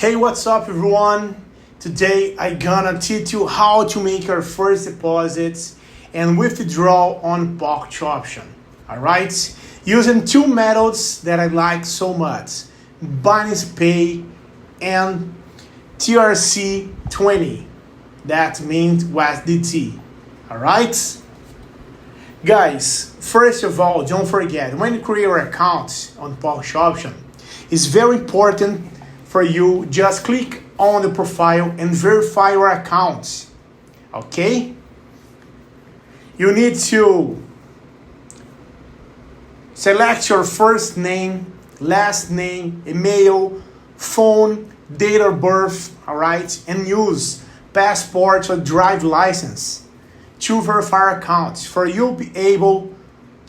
Hey, what's up everyone? Today I gonna teach you how to make your first deposits and withdraw on blockchain option. Alright? Using two methods that I like so much, Binance Pay and TRC-20. That means USDT. Alright? Guys, first of all, don't forget, when you create your account on blockchain option, it's very important for you just click on the profile and verify your account. Okay? You need to select your first name, last name, email, phone, date of birth, alright? And use passport or drive license to verify your account for you be able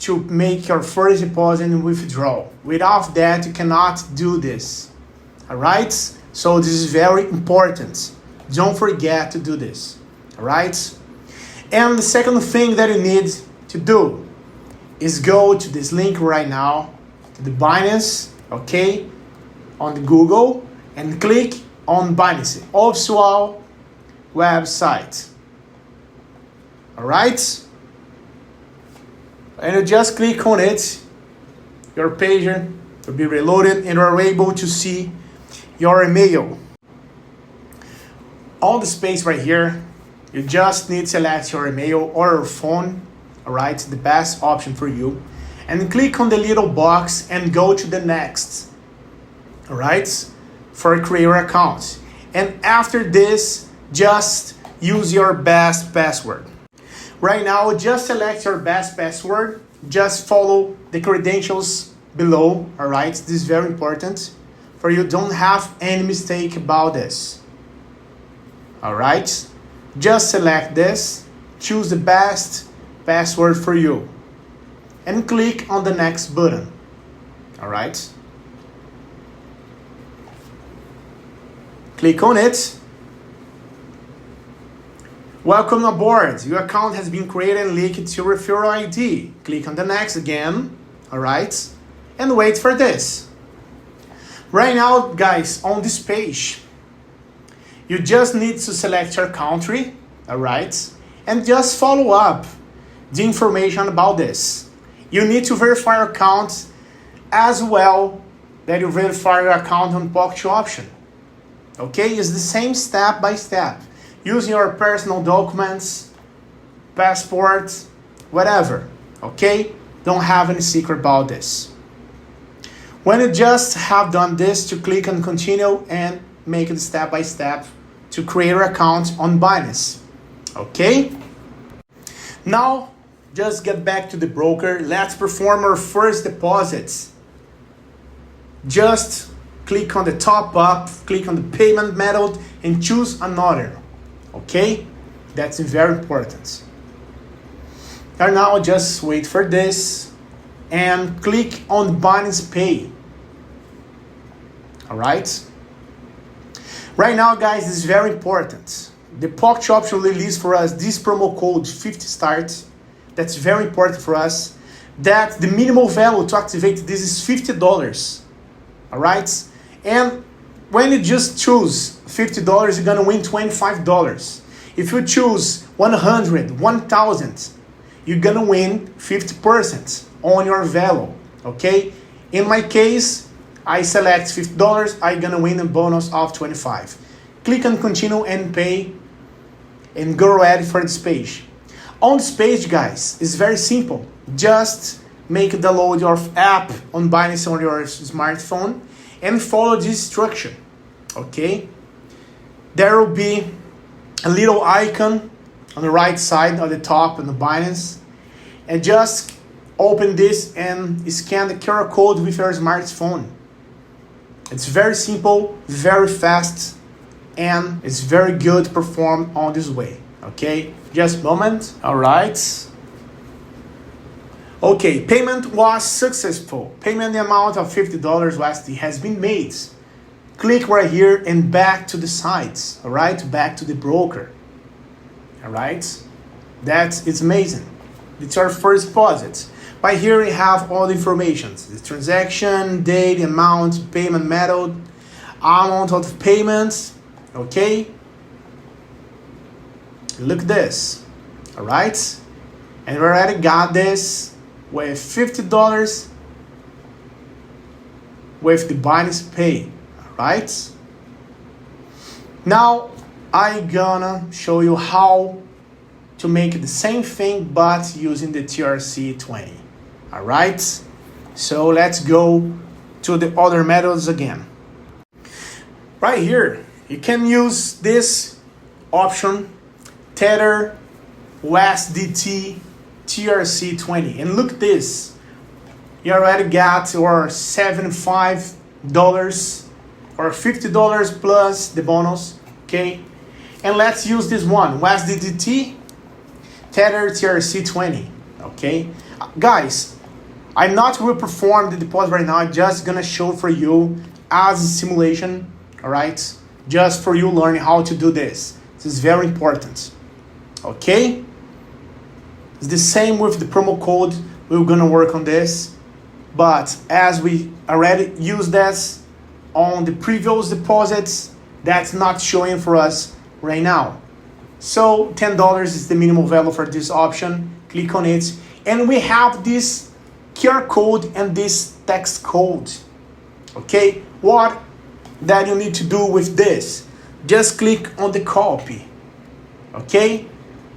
to make your first deposit and withdrawal. Without that, you cannot do this. Alright? So this is very important. Don't forget to do this. Alright? And the second thing that you need to do is go to this link right now, to the Binance, okay, on the Google, and click on Binance official website. Alright? And you just click on it, your page will be reloaded and you are able to see your email. On the space right here, you just need to select your email or your phone, alright, the best option for you, and click on the little box and go to the next, alright, for create your account. And after this, just use your best password. Right now, just select your best password, just follow the credentials below, alright, this is very important. For you don't have any mistake about this. Alright? Just select this, choose the best password for you, and click on the next button. Alright? Click on it. Welcome aboard. Your account has been created and linked to your referral ID. Click on the next again. Alright? And wait for this. Right now, guys, on this page, you just need to select your country, alright, and just follow up the information about this. You need to verify your account as well that you verify your account on blockchain option. Okay, it's the same step by step. Using your personal documents, passport, whatever. Okay, don't have any secret about this. When you just have done this, to click on continue and make it step by step to create your account on Binance. Okay? Now, just get back to the broker. Let's perform our first deposits. Just click on the top up, click on the payment method and choose another. Okay? That's very important. And now just wait for this and click on Binance Pay. Alright? Right now, guys, this is very important. The blockchain option released for us this promo code 50START. That's very important for us. That the minimal value to activate this is $50. Alright? And when you just choose $50, you're gonna win $25. If you choose 100, 1,000, you're gonna win 50% on your value, okay? In my case, I select $50, I'm gonna win a bonus of 25. Click on continue and pay and go ready for this page. On this page, guys, it's very simple. Just make download your app on Binance on your smartphone and follow this instruction, okay? There will be a little icon on the right side of the top on the Binance, and just open this and scan the QR code with your smartphone. It's very simple, very fast, and it's very good performed on this way. Okay, just a moment. All right. Okay, payment was successful. Payment amount of $50 USD has been made. Click right here and back to the site. All right, back to the broker. All right, it's amazing. It's our first deposit. By here we have all the information, the transaction, date, amount, payment method, amount of payments, okay? Look at this, all right? And we already got this with $50 with the Binance Pay, all right? Now, I'm gonna show you how to make the same thing but using the TRC-20, all right? So let's go to the other methods again. Right here, you can use this option, Tether USDT TRC-20. And look at this. You already got your $75 or $50 plus the bonus, okay? And let's use this one, USDT Tether TRC-20, okay? Guys, I'm not going to perform the deposit right now. I'm just going to show for you as a simulation, all right? Just for you learning how to do this. This is very important, okay? It's the same with the promo code. We're going to work on this. But as we already used this on the previous deposits, that's not showing for us right now. So $10 is the minimum value for this option. Click on it. And we have this QR code and this text code. Okay, what that you need to do with this? Just click on the copy. Okay,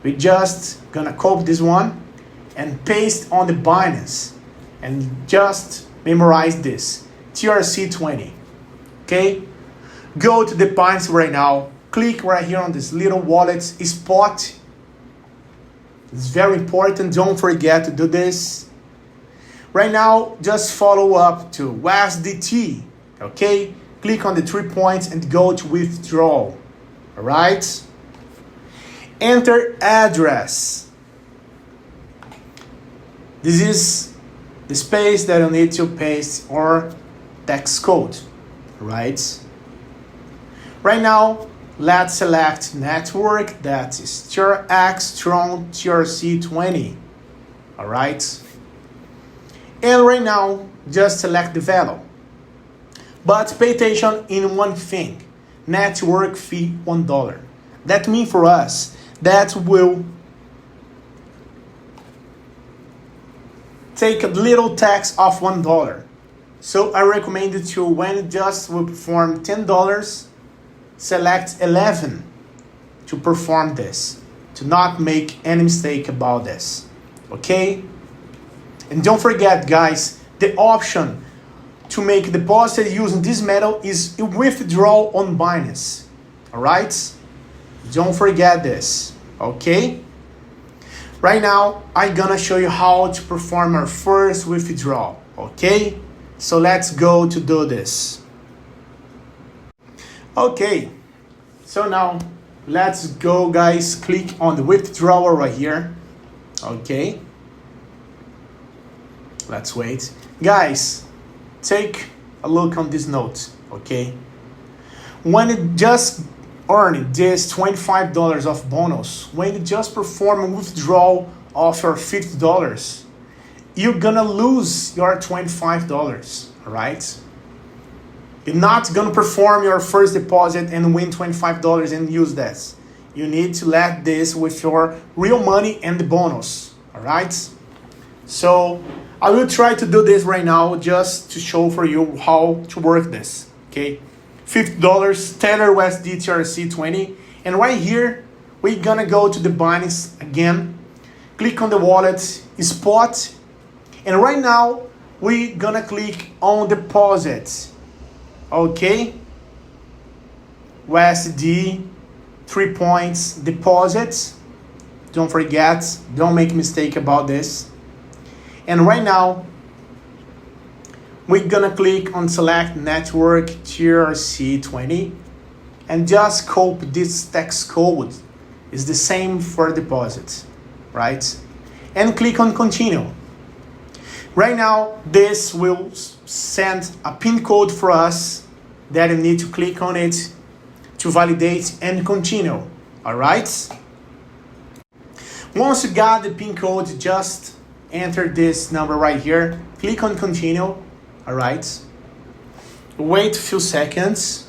we just gonna copy this one and paste on the Binance and just memorize this TRC-20. Okay, go to the Binance right now. Click right here on this little wallet spot. It's very important. Don't forget to do this. Right now, just follow up to USDT, okay? Click on the 3 points and go to withdrawal, all right? Enter address. This is the space that you need to paste or text code, right? Right now, let's select network, that is TRC-20, all right? And right now, just select the value. But pay attention in one thing, network fee $1. That means for us, that will take a little tax of $1. So I recommend you to, when it just will perform $10, select 11 to perform this, to not make any mistake about this, okay? And don't forget, guys, the option to make deposit using this method is withdrawal on Binance, all right? Don't forget this, okay? Right now, I'm gonna show you how to perform our first withdrawal, okay? So let's go to do this. Okay, so now let's go, guys. Click on the withdrawal right here, okay? Let's wait. Guys, take a look on this note, okay? When it just earned this $25 of bonus, when you just perform a withdrawal of your $50, you're gonna lose your $25, all right? You're not gonna perform your first deposit and win $25 and use this. You need to let this with your real money and the bonus, all right? So I will try to do this right now just to show for you how to work this, okay? $50, Tether USD TRC-20. And right here, we're gonna go to the Binance again. Click on the wallet, spot. And right now, we're gonna click on deposit, okay? USD, 3 points, deposit. Don't forget, don't make a mistake about this. And right now, we're gonna click on select network TRC-20 and just copy this text code. It's the same for deposit, right? And click on continue. Right now, this will send a PIN code for us that you need to click on it to validate and continue, all right? Once you got the PIN code, just enter this number right here, click on continue, all right? Wait a few seconds,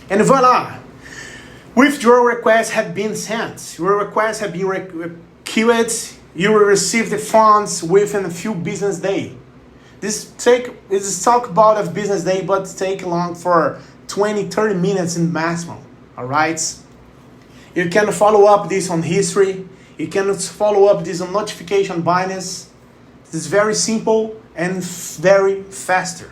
And voila! Withdrawal requests have been sent. Your requests have been queued. You will receive the funds within a few business days. This talk about a business day, but take long for 20-30 minutes in maximum. Alright? You can follow up this on history. You can follow up this on notification Binance. It's very simple and very faster.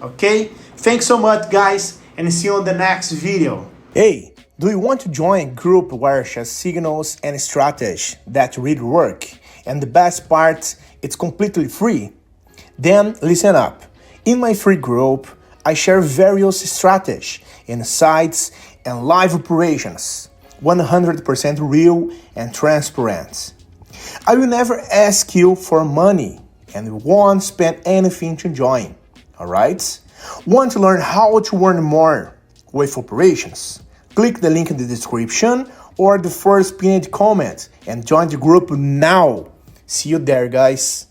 Okay? Thanks so much, guys, and see you on the next video. Hey, do you want to join a group where share signals and strategies that really work? And the best part, it's completely free. Then listen up. In my free group, I share various strategies, insights, and live operations. 100% real and transparent. I will never ask you for money and won't spend anything to join. Alright? Want to learn how to earn more with operations? Click the link in the description or the first pinned comment and join the group now. See you there, guys.